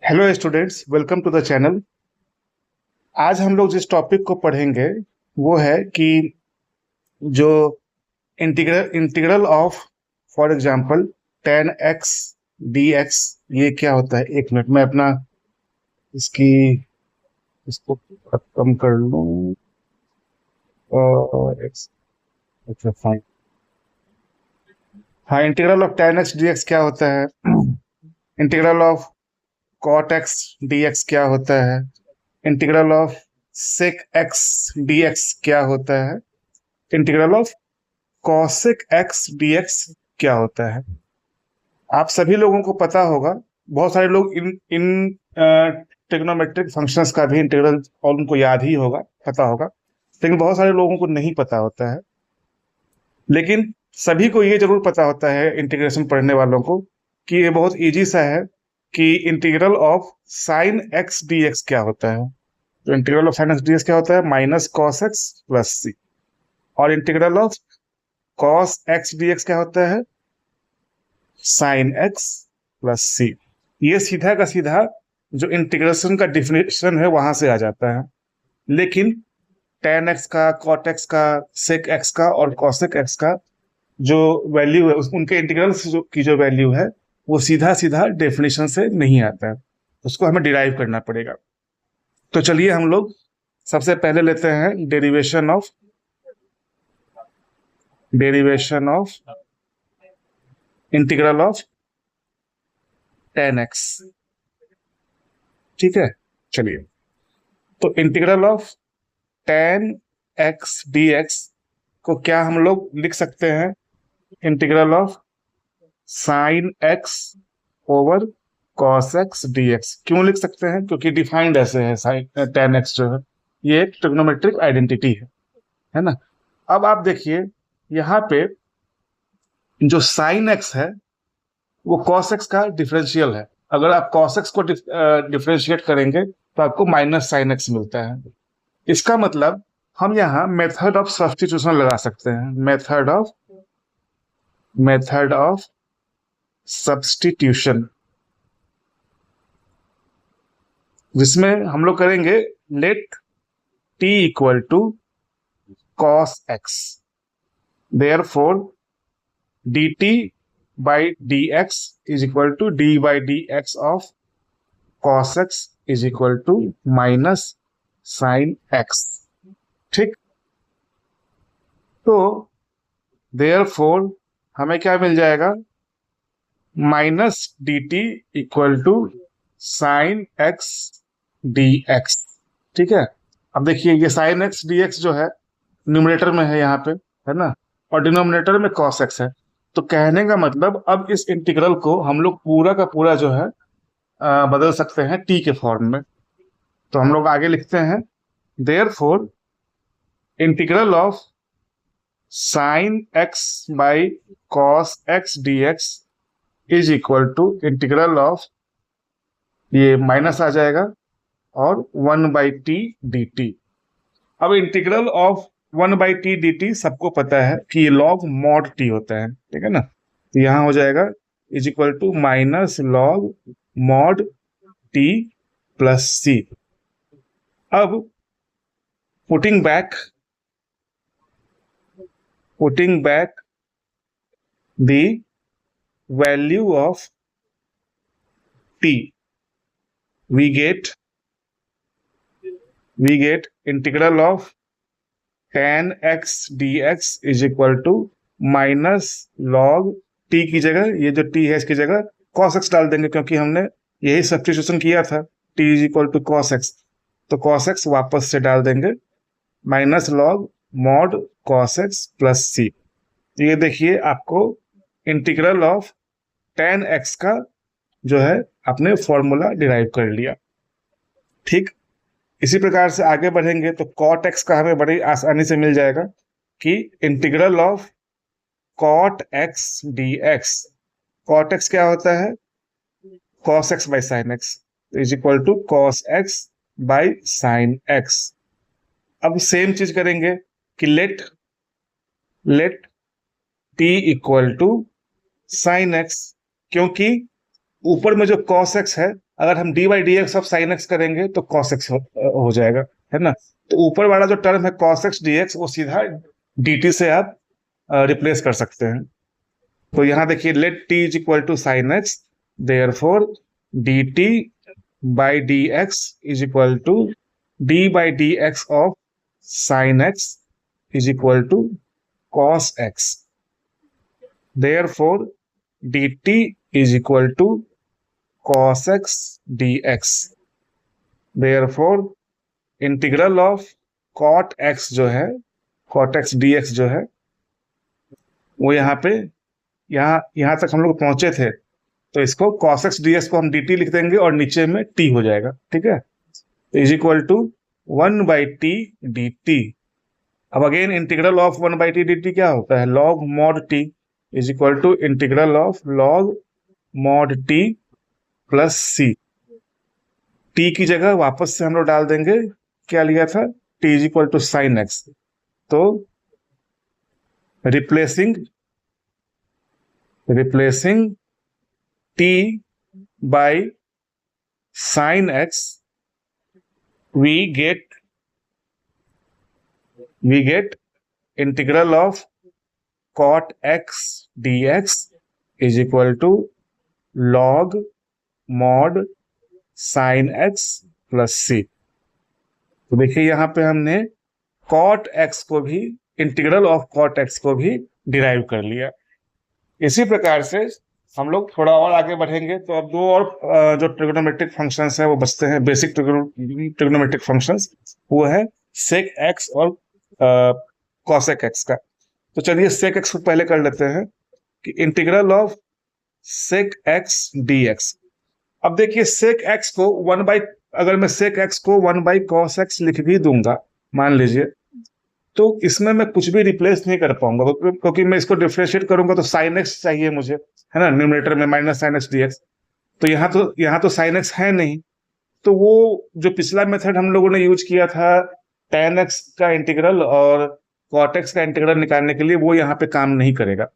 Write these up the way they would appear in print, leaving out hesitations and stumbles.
Hello students, welcome to the channel. आज हम लोग जिस टॉपिक को पढ़ेंगे वो है कि जो integral integral of, for example, tan x dx, ये क्या होता है। एक मिनट में अपना इसकी इसको कम कर लूँ। और अच्छा फाइन। हाँ, integral of tan x dx क्या होता है। Integral of cot x dx क्या होता है। Integral of sec x dx क्या होता है। Integral of cosec x dx क्या होता है। आप सभी लोगों को पता होगा। बहुत सारे लोग इन इन ट्रिग्नोमेट्रिक फंक्शंस का भी इंटीग्रल और उनको याद ही होगा, पता होगा। लेकिन बहुत सारे लोगों को नहीं पता होता है। लेकिन सभी को ये जरूर पता होता है, इंटीग्रेशन पढ़ने वालों को, कि ये बहुत इजी सा है कि integral of sine x d x क्या होता है। तो integral of sine x d x क्या होता है, माइनस कॉस एक्स प्लस सी। और integral of cos x d x क्या होता है, साइन एक्स प्लस सी। ये सीधा का सीधा जो इंटीग्रेशन का डिफिनेशन है वहां से आ जाता है। लेकिन टेन एक्स का, कॉट एक्स का, सेक एक्स का और कॉसेक एक्स का जो वैल्यू है, उनके इंटीग्रल की जो वैल्यू है वो सीधा सीधा डेफिनेशन से नहीं आता है। उसको हमें डिराइव करना पड़ेगा। तो चलिए हम लोग सबसे पहले लेते हैं derivation of integral of tan x. ठीक है, चलिए। तो integral of tan x d x को क्या हम लोग लिख सकते हैं, integral of sine x over cos x d x. क्यों लिख सकते हैं, क्योंकि डिफाइंड ऐसे है। साइन टेन एक्स जो है ये एक ट्रिग्नोमेट्रिक आइडेंटिटी है ना। अब आप देखिए यहाँ पे जो साइन एक्स है वो कॉस एक्स का डिफरेंशियल है। अगर आप कॉस एक्स को डिफरेंशिएट करेंगे तो आपको माइनस साइन एक्स मिलता है। इसका मतलब हम यहाँ मेथड ऑफ सब्स्टिट्यूशन लगा सकते हैं। मेथड ऑफ सब्स्टिट्यूशन, जिसमें हम लोग करेंगे let t equal to cos x, therefore dt by d x is equal to d by d x of cos x is equal to minus sine x. ठीक। तो therefore हमें क्या मिल जाएगा, minus d t equal to sine x d x. ठीक है। अब देखिए ये साइन एक्स डी एक्स जो है न्यूमरेटर में है यहाँ पे, है ना, और डिनोमिनेटर में कॉस एक्स है। तो कहने का मतलब अब इस इंटीग्रल को हम लोग पूरा का पूरा जो है बदल सकते हैं टी के फॉर्म में। तो हम लोग आगे लिखते हैं, therefore integral of sine x by cos x d x is equal to integral of, ये माइनस आ जाएगा, और one by t d t. अब integral of one by t d t सबको पता है कि ये लॉग मॉड टी होता है। ठीक है ना। तो यहां हो जाएगा is equal to minus log mod t plus c. अब putting back the value of t, we get integral of tan x dx is equal to minus log t की जगह, ये जो t है इसकी जगह cos x डाल देंगे, क्योंकि हमने यही सब्स्टिट्यूशन किया था, t is equal to cos x। तो cos x वापस से डाल देंगे, minus log mod cos x plus c। ये देखिए आपको इंटीग्रल ऑफ tan x का जो है आपने फॉर्मूला डिराइव कर लिया। ठीक। इसी प्रकार से आगे बढ़ेंगे तो कॉट एक्स का हमें बड़ी आसानी से मिल जाएगा कि integral of cot x d x. Cot x क्या होता है, cos x by sine x is equal to cos x by sine x. अब सेम चीज करेंगे कि let t equal to sine x, क्योंकि ऊपर में जो कॉस एक्स है अगर हम d by d x of sine x करेंगे तो कॉस एक्स हो जाएगा, है ना। तो ऊपर वाला जो टर्म है कॉस एक्स डी एक्स, वो सीधा डी टी से आप रिप्लेस कर सकते हैं। तो यहाँ देखिए, let t is equal to sine x, therefore d t by d x is equal to d by d x of sine x is equal to cos x, therefore d t is equal to cos x dx, therefore integral of cot x जो है, cot x dx जो है, वो यहाँ पे यहाँ तक हम लोग पहुंचे थे, तो इसको cos x dx को हम dt लिख देंगे और नीचे में t हो जाएगा, ठीक है। तो is equal to 1/t dt। अब again integral of 1/t dt क्या होता है, log mod t is equal to integral of log mod t plus c. T की जगह वापस से हम लोग डाल देंगे, क्या लिया था, t is equal to sine x. तो replacing t by sine x, we get integral of cot x d x is equal to log mod sine x plus c. तो देखिए यहाँ पे हमने कॉट एक्स को भी, इंटीग्रल ऑफ कॉट एक्स को भी डिराइव कर लिया। इसी प्रकार से हम लोग थोड़ा और आगे बढ़ेंगे तो अब दो और जो ट्रिग्नोमेट्रिक फंक्शंस हैं वो बचते हैं, बेसिक ट्रिग्नोमेट्रिक फंक्शंस, वो है सेक एक्स और कॉसेक एक्स का। तो चलिए सेक एक्स को पहले कर लेते हैं कि integral of sec x d x. अब देखिए सेक एक्स को अगर मैं सेक एक्स को 1/cos x लिख भी दूंगा मान लीजिए, तो इसमें मैं कुछ भी रिप्लेस नहीं कर पाऊंगा, क्योंकि मैं इसको डिफरेंशिएट करूंगा तो साइन एक्स चाहिए मुझे, है ना, न्यूमरेटर में minus sine x d x. तो यहाँ तो साइन एक्स है नहीं, तो वो जो पिछला मेथड हम लोगों ने यूज किया था tan x का इंटीग्रल और cot x का इंटीग्रल निकालने के लिए, वो यहाँ पे काम नहीं करेगा।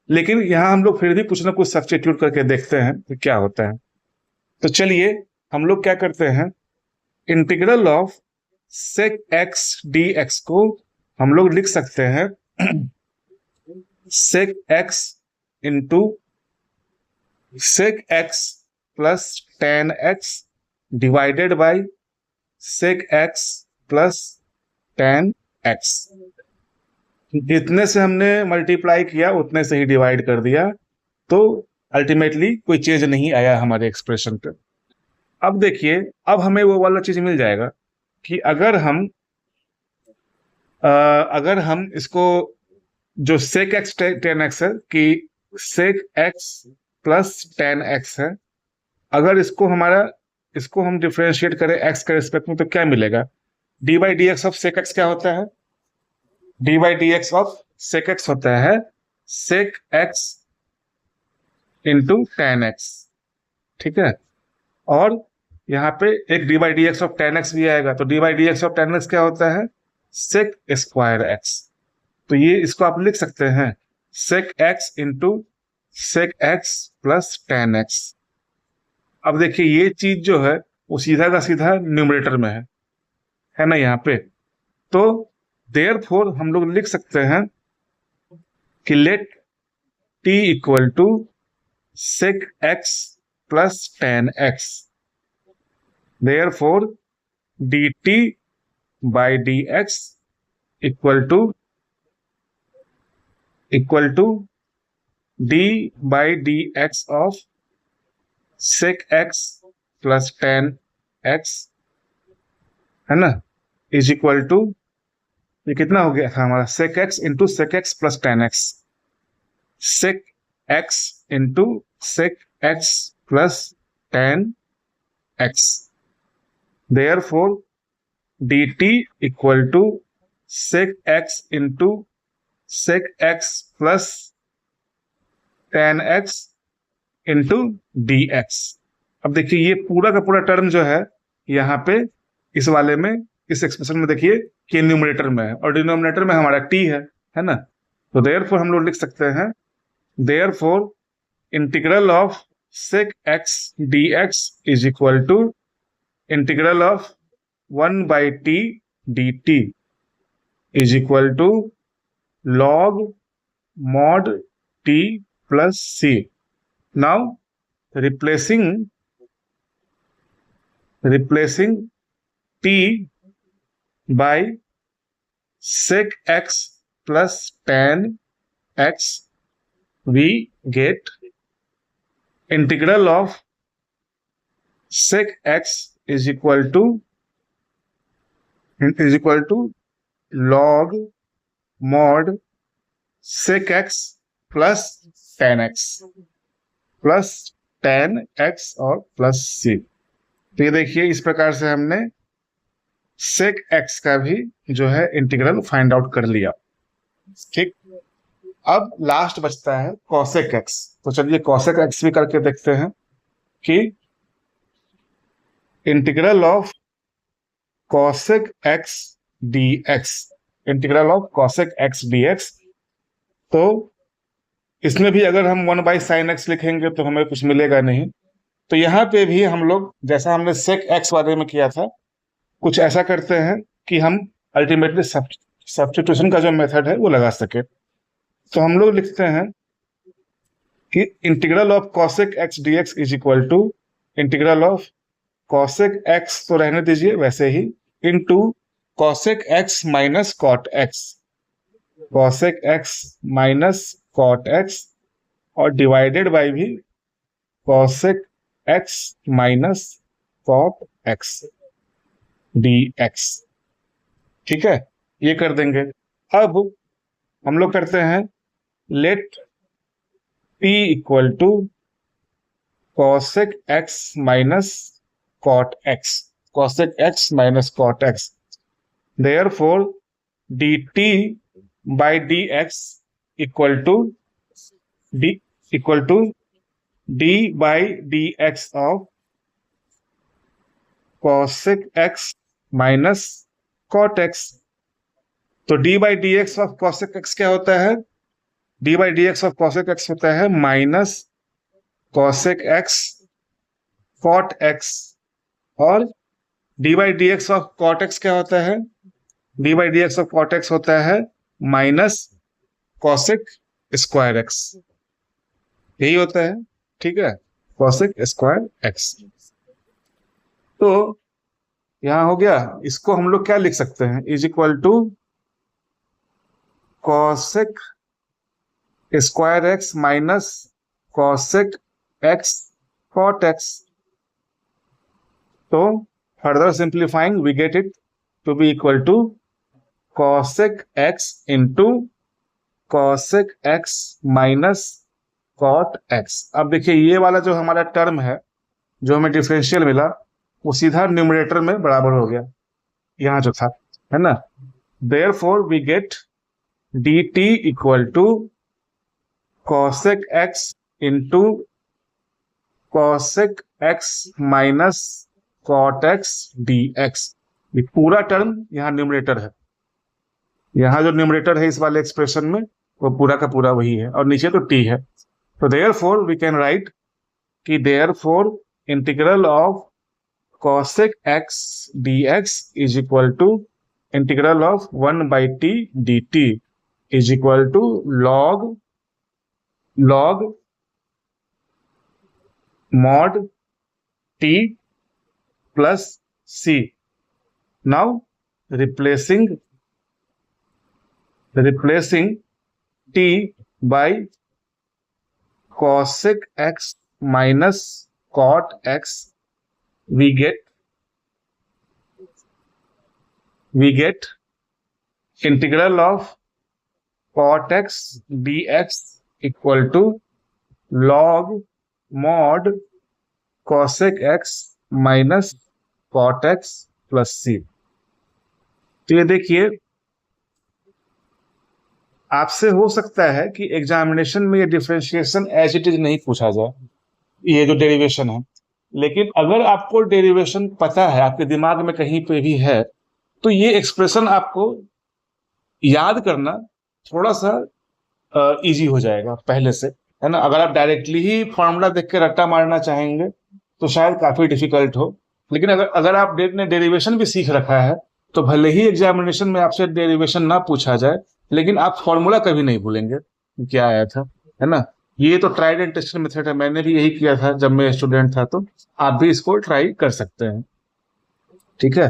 लेकिन यहाँ हम लोग फिर भी कुछ ना कुछ सब्स्टिट्यूट करके देखते हैं कि क्या होता है। तो चलिए हम लोग क्या करते हैं, integral of sec x d x को हम लोग लिख सकते हैं sec x into sec x plus tan x divided by sec x plus tan x। जितने से हमने मल्टीप्लाई किया उतने से ही डिवाइड कर दिया, तो अल्टीमेटली कोई चेंज नहीं आया हमारे एक्सप्रेशन पे। अब देखिए, अब हमें वो वाला चीज मिल जाएगा कि अगर हम इसको जो सेक एक्स टेन एक्स है कि sec x plus tan x है, अगर इसको हम डिफरेंशिएट करें एक्स के रिस्पेक्ट में तो क्या मिलेगा, d by d x of sec x क्या होता है, d by d x of sec x होता है sec x into tan x, ठीक है। और यहाँ पे एक d by d x of tan x भी आएगा, तो d by d x of tan x क्या होता है, सेक स्क्वायर एक्स। तो ये इसको आप लिख सकते हैं sec x into sec x plus tan x. अब देखिए ये चीज जो है वो सीधा का सीधा न्यूमरेटर में है ना यहाँ पे। तो देयरफॉर हम लोग लिख सकते हैं कि let t equal to sec x plus tan x, therefore dt by dx equal to d by dx of sec x plus tan x, है ना, इज इक्वल टू, ये कितना हो गया था हमारा, sec x into sec x plus tan x, sec x into sec x plus tan x। Therefore, dt equal to sec x into sec x plus tan x into dx। अब देखिए ये पूरा का पूरा टर्म जो है यहाँ पे इस वाले में, इस एक्सप्रेशन में देखिए कि न्यूमरेटर में है और डिनोमिनेटर में हमारा t है ना। तो therefore हम लोग लिख सकते हैं therefore integral of sec x dx is equal to integral of 1 by t dt is equal to log mod t plus c. Now replacing t by sec x plus tan x, we get integral of sec x is equal to log mod sec x plus tan x और plus c। तो ये देखिए इस प्रकार से हमने sec x का भी जो है इंटीग्रल फाइंड आउट कर लिया। ठीक, अब लास्ट बचता है cosec x। तो चलिए cosec x भी करके देखते हैं कि integral of cosec x dx, तो इसमें भी अगर हम 1 बाई साइन एक्स लिखेंगे तो हमें कुछ मिलेगा नहीं। तो यहाँ पे भी हम लोग जैसा हमने सेक एक्स बारे में किया था कुछ ऐसा करते हैं कि हम अल्टीमेटली सब्स्टिट्यूशन का जो मेथड है वो लगा सके। तो हम लोग लिखते हैं कि integral of cosec x dx is equal to integral of cosec x तो रहने दीजिए वैसे ही into cosec x minus cot x, cosec x minus cot x और डिवाइडेड बाय भी cosec x minus cot x dx। ठीक है, ये कर देंगे। अब हम लोग करते हैं let t equal to cosec x minus cot x, therefore dt by dx equal to d by dx of cosec x minus cot x। तो d by dx of cosec x क्या होता है? d by dx of cosec x होता है minus cosec x cot x, और d by dx of cot x क्या होता है? d by dx of cot x होता है माइनस cosec स्क्वायर x, यही होता है। ठीक है, cosec स्क्वायर x। तो यहां हो गया। इसको हम लोग क्या लिख सकते हैं? Is equal to cosec square x minus cosec x cot x। तो further simplifying we get it to be equal to cosec x into cosec x minus cot x। अब देखिए ये वाला जो हमारा टर्म है जो हमें डिफरेंशियल मिला वो सीधा न्यूमरेटर में बराबर हो गया यहां जो था, है ना। Therefore we get dt equal to cosec x into cosec x minus cot x dx। ये पूरा टर्म यहाँ न्यूमरेटर है, यहाँ जो न्यूमरेटर है इस वाले एक्सप्रेशन में वो पूरा का पूरा वही है और नीचे तो t है। तो देयरफॉर वी कैन राइट कि therefore integral of cosec x dx is equal to integral of 1 by t dt is equal to log mod t plus c। Now replacing t by cosec x minus cot x, we get integral of cot x dx equal to log mod cosec x minus cot x plus c। तो ये देखिए आपसे हो सकता है कि examination में ये डिफरेंशिएशन एज इट इज नहीं पूछा जाए, ये जो डेरिवेशन है, लेकिन अगर आपको डेरिवेशन पता है, आपके दिमाग में कहीं पे भी है, तो ये एक्सप्रेशन आपको याद करना थोड़ा सा इजी हो जाएगा पहले से, है ना। अगर आप डायरेक्टली ही फॉर्मूला देख के रट्टा मारना चाहेंगे तो शायद काफी डिफिकल्ट हो, लेकिन अगर अगर आप ने डेरिवेशन भी सीख रखा है तो भले ही एग्जामिनेशन में आपसे डेरिवेशन ना पूछा जाए, लेकिन आप फॉर्मूला कभी नहीं भूलेंगे कि क्या आया था, है ना। ये तो ट्राइड एंड टेस्टेड मेथड है, मैंने भी यही किया था जब मैं स्टूडेंट था, तो आप भी इसको ट्राई कर सकते हैं। ठीक है,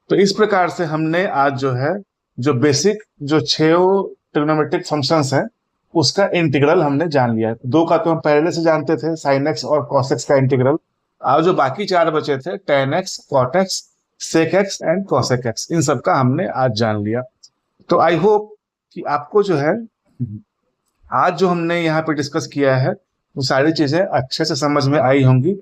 तो इस प्रकार से हमने आज जो है जो बेसिक जो 6 ट्रिग्नोमेट्रिक फंक्शंस हैं उसका इंटीग्रल हमने जान लिया। 2 का तो हम पहले से जानते थे, साइन एक्स और कॉस एक्स का इंटीग्रल। आज जो बाकी 4 बचे थे, tan x, cot x, sec x and cosec x, इन सब का हमने आज जान लिया। तो आई होप कि आपको जो है आज जो हमने यहाँ पे डिस्कस किया है वो सारी चीजें अच्छे से समझ में आई होंगी।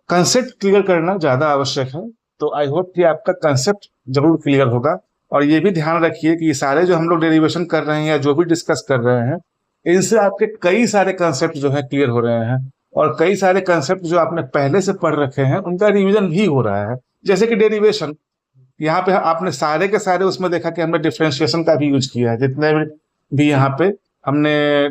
कंसेप्ट क्लियर करना ज्यादा आवश्यक है, तो आई होप कि आपका कंसेप्ट जरूर क्लियर होगा। और ये भी ध्यान रखिए कि ये सारे जो हम लोग डेरिवेशन कर रहे हैं या जो भी डिस्कस कर रहे हैं, इनसे आपके कई सारे कंसेप्ट जो है क्लियर हो रहे हैं, और कई सारे कंसेप्ट जो आपने पहले से पढ़ रखे हैं उनका रिवीजन भी हो रहा है। जैसे कि डेरिवेशन, यहाँ पे आपने सारे के सारे उसमें देखा कि हमने डिफ्रेंशिएशन का भी यूज किया है, जितने भी यहाँ पे हमने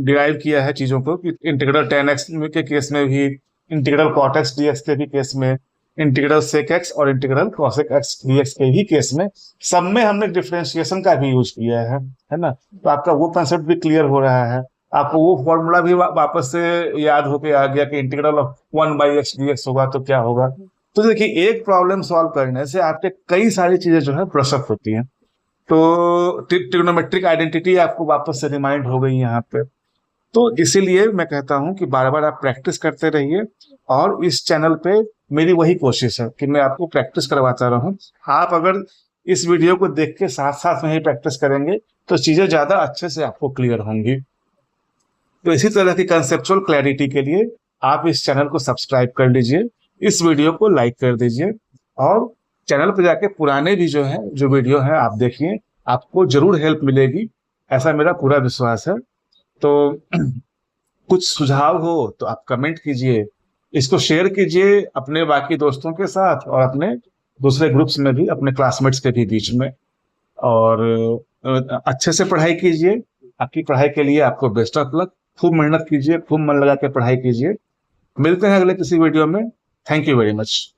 डिराइव किया है चीजों को, कि इंटीग्रल टेन एक्स के केस में भी, इंटीग्रल कॉट एक्स डीएक्स के भी केस में, इंटीग्रल सेक एक्स और इंटीग्रल कॉसेक एक्स डीएक्स के भी केस में, सब में हमने डिफ्रेंशिएशन का भी यूज किया है ना। तो आपका वो कंसेप्ट भी क्लियर हो रहा है, आपको वो फॉर्मूला भी वापस से याद होके आ गया कि इंटीग्रल ऑफ 1/x dx होगा तो क्या होगा। तो देखिए, एक प्रॉब्लम सॉल्व करने से आपके कई सारी चीजें जो है ब्रश अप होती हैं। तो ट्रिग्नोमेट्रिक आइडेंटिटी आपको वापस से रिमाइंड हो गई यहाँ पे। तो इसीलिए मैं कहता हूं कि बार बार आप प्रैक्टिस करते रहिए, और इस चैनल पे मेरी वही कोशिश है कि मैं आपको प्रैक्टिस करवाता रहूं। आप अगर इस वीडियो को देख के साथ साथ में ही प्रैक्टिस करेंगे तो चीजें ज्यादा अच्छे से आपको क्लियर होंगी। तो इसी तरह की कंसेप्चुअल क्लैरिटी के लिए आप इस चैनल को सब्सक्राइब कर लीजिए, इस वीडियो को लाइक कर दीजिए, और चैनल पर जाके पुराने भी जो वीडियो है आप देखिए, आपको जरूर हेल्प मिलेगी, ऐसा मेरा पूरा विश्वास है। तो कुछ सुझाव हो तो आप कमेंट कीजिए, इसको शेयर कीजिए अपने बाकी दोस्तों के साथ और अपने दूसरे ग्रुप्स में भी, अपने क्लासमेट्स के भी बीच में। और अच्छे से पढ़ाई कीजिए, आपकी पढ़ाई के लिए आपको बेस्ट ऑफ लक। खूब मेहनत कीजिए, खूब मन लगा के पढ़ाई कीजिए। मिलते हैं अगले किसी वीडियो में। Thank you very much.